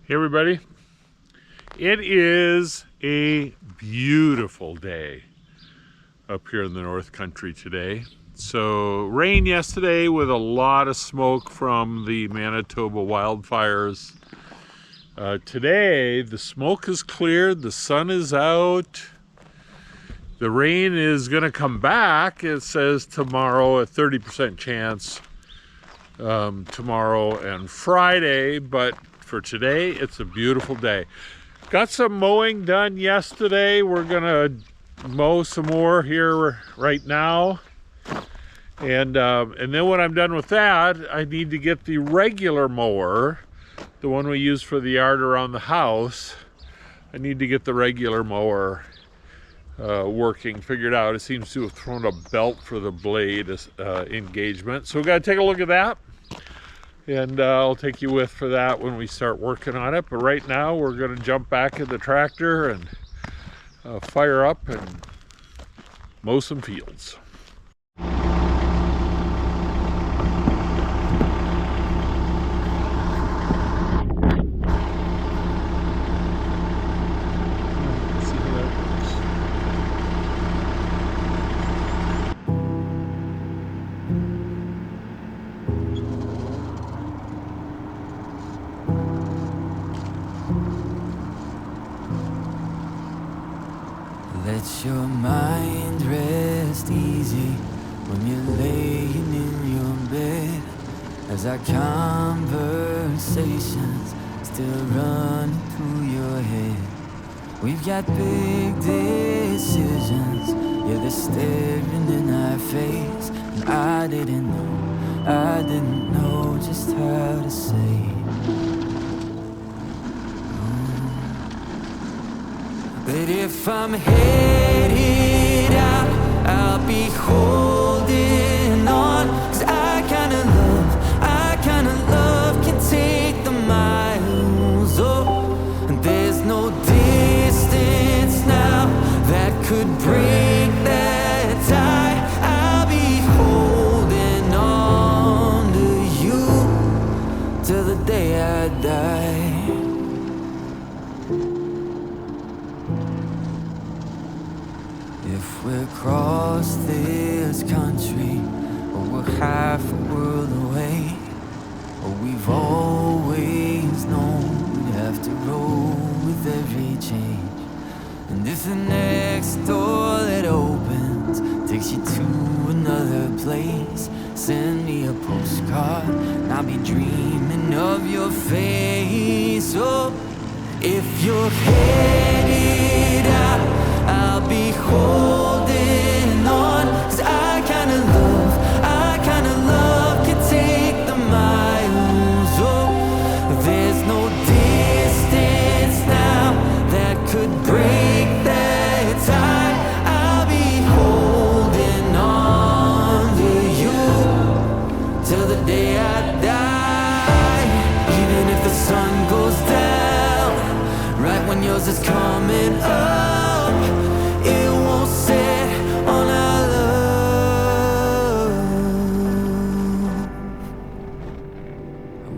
Hey everybody, it is a beautiful day up here in the North Country today. So rain yesterday with a lot of smoke from the Manitoba wildfires. Today the smoke is cleared, the sun is out. The rain is going to come back. It says tomorrow, a 30% chance tomorrow and Friday, but for today it's a beautiful day. Got some mowing done yesterday. We're gonna mow some more here right now, and then when I'm done with that, I need to get the regular mower, the one we use for the yard around the house. I need to get the regular mower working, figured out. It seems to have thrown a belt for the blade engagement, so we got to take a look at that. And I'll take you with for that when we start working on it. But right now we're going to jump back in the tractor and fire up and mow some fields. Let your mind rest easy when you're laying in your bed, as our conversations still run through your head. We've got big decisions, yeah, they're staring in our face, and I didn't know just how to say it. But if I'm headed out, I'll be holding on. 'Cause I kinda love can take the miles. Oh, and there's no distance now that could break that tie. I'll be holding on to you till the day I die. If we're across this country, or we're half a world away, or we've always known we'd have to roll with every change. And if the next door that opens takes you to another place, send me a postcard and I'll be dreaming of your face. Oh, if you're headed out, I'll be holding on. 'Cause I kinda love can take the miles. Oh, there's no distance now that could break that tie. I'll be holding on to you till the day I die. Even if the sun goes down right when yours is coming up, it won't set on our love.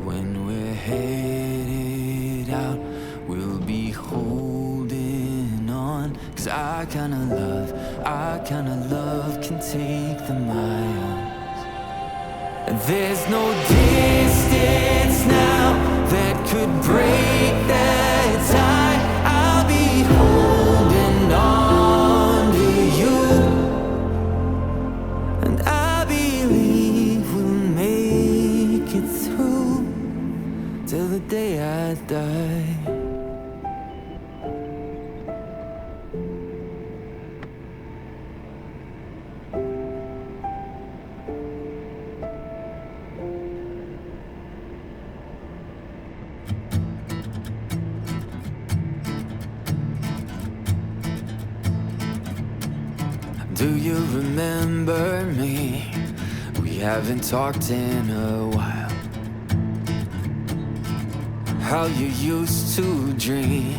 When we're headed out, we'll be holding on. 'Cause I kinda love can take the miles. And there's no distance now that could break that tie. I'll be holding on to you, and I believe we'll make it through till the day I die. Do you remember me? We haven't talked in a while. How you used to dream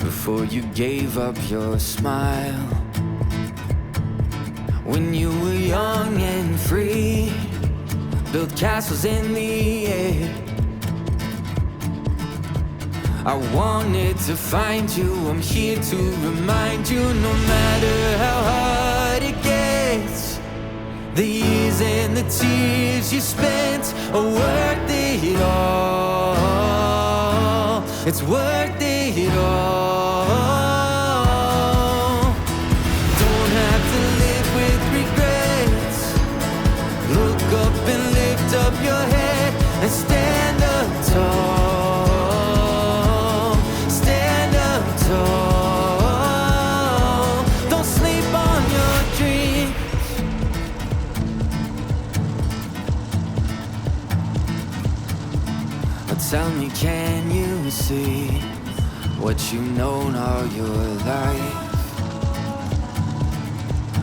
before you gave up your smile. When you were young and free, built castles in the air. I wanted to find you, I'm here to remind you, no matter how hard it gets, the years and the tears you spent are worth it all. It's worth it all. Don't have to live with regrets. Look up and lift up your head and stand up tall. Stand up tall. Don't sleep on your dreams. Tell me, can you see what you've known all your life?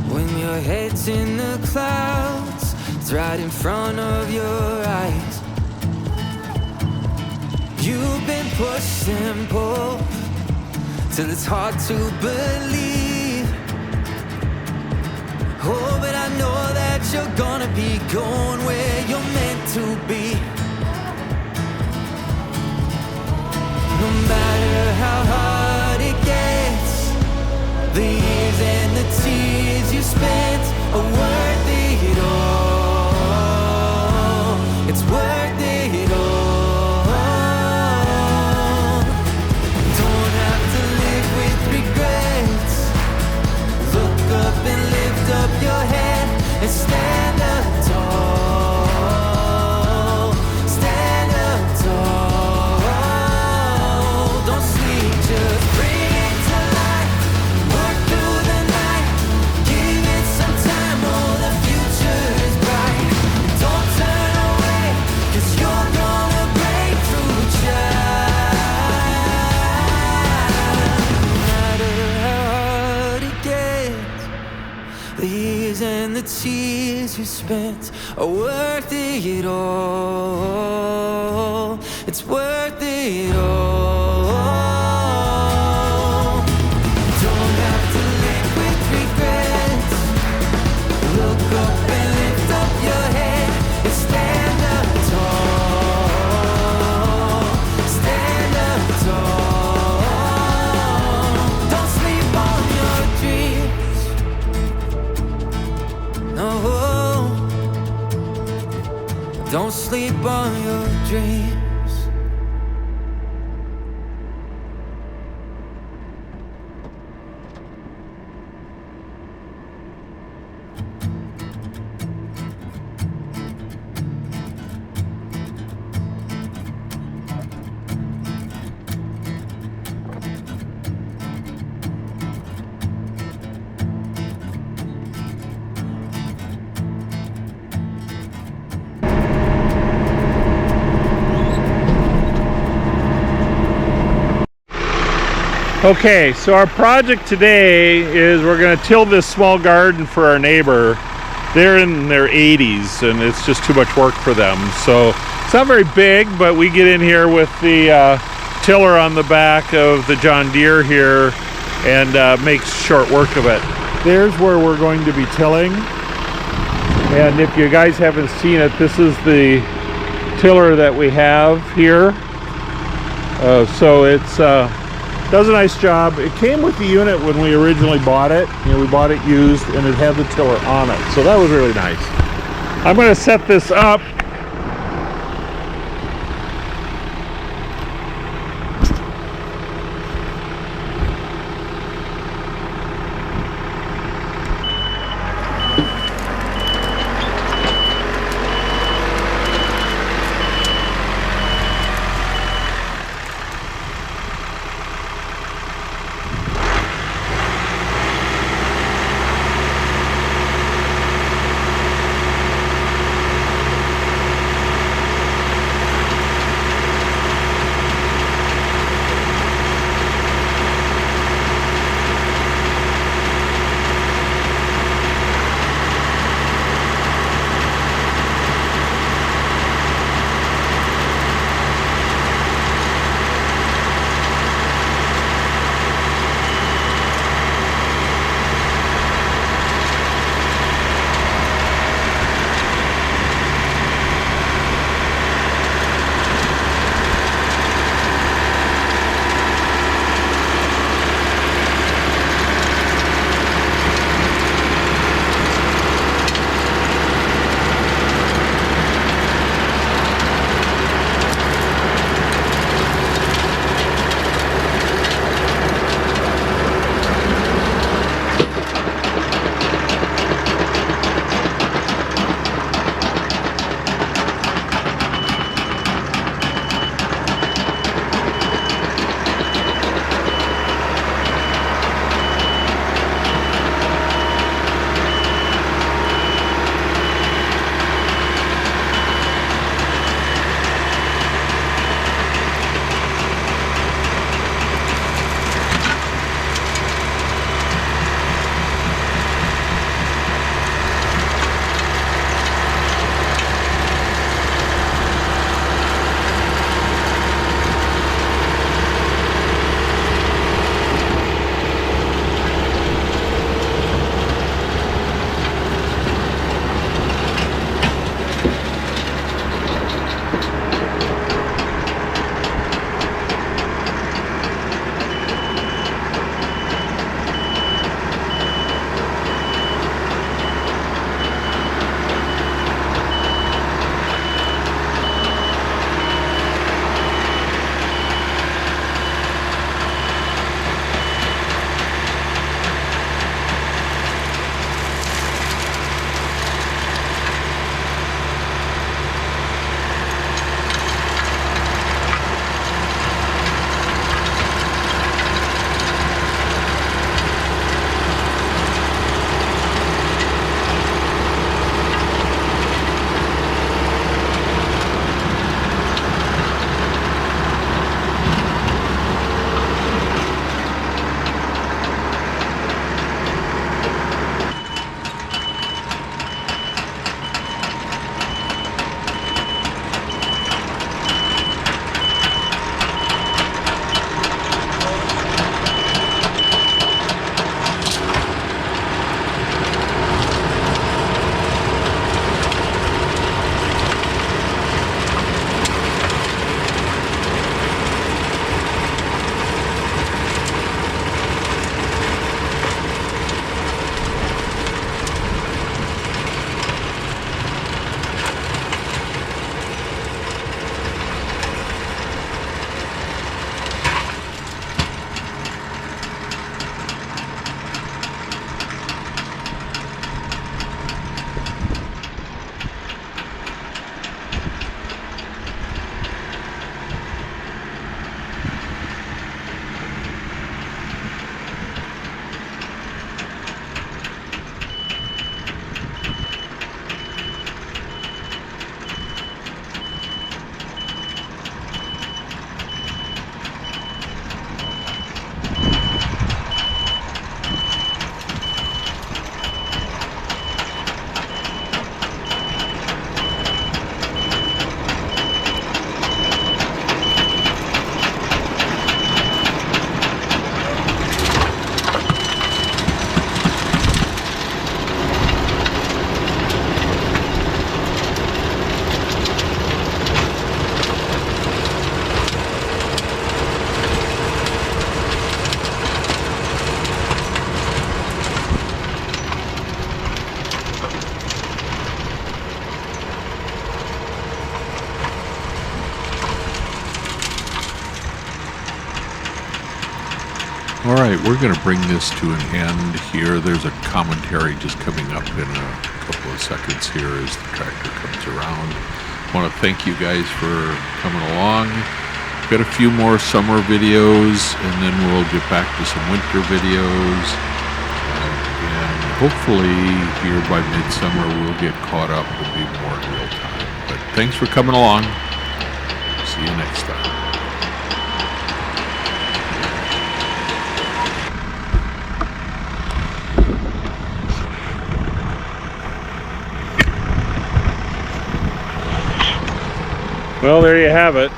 When your head's in the clouds, it's right in front of your eyes. You've been pushed and pulled till it's hard to believe. Oh, but I know that you're gonna be going where you're meant to be. No matter how hard it gets, the years and the tears you spent are worth it all. It's worth it all. Don't have to live with regrets. Look up and lift up your head and stand up tall. Stand up tall. Just bring it to life, work through the night, give it some time, oh, the future is bright. Don't turn away, 'cause you're gonna break through, child. No matter how hard it gets, the years and the tears you spent are worth it all. It's worth it all. Don't sleep on your dreams. Okay, so our project today is we're going to till this small garden for our neighbor. They're in their 80s and it's just too much work for them. So it's not very big, but we get in here with the tiller on the back of the John Deere here and makes short work of it. There's where we're going to be tilling. And if you guys haven't seen it, this is the tiller that we have here. So it's does a nice job. It came with the unit when we originally bought it. You know, we bought it used and it had the tiller on it. So that was really nice. I'm going to set this up. All right, we're going to bring this to an end here. There's a commentary just coming up in a couple of seconds here as the tractor comes around. I want to thank you guys for coming along. Got a few more summer videos, and then we'll get back to some winter videos. And hopefully here by midsummer we'll get caught up and be more in real time. But thanks for coming along. See you next time. Well, there you have it.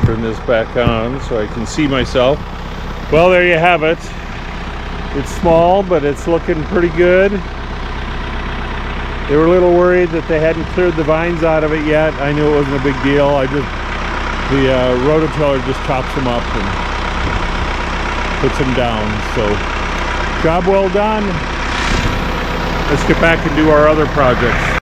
Turn this back on so I can see myself. Well, there you have it. It's small, but it's looking pretty good. They were a little worried that they hadn't cleared the vines out of it yet. I knew it wasn't a big deal. The rototiller just chops them up and puts them down. So, job well done. Let's get back and do our other projects.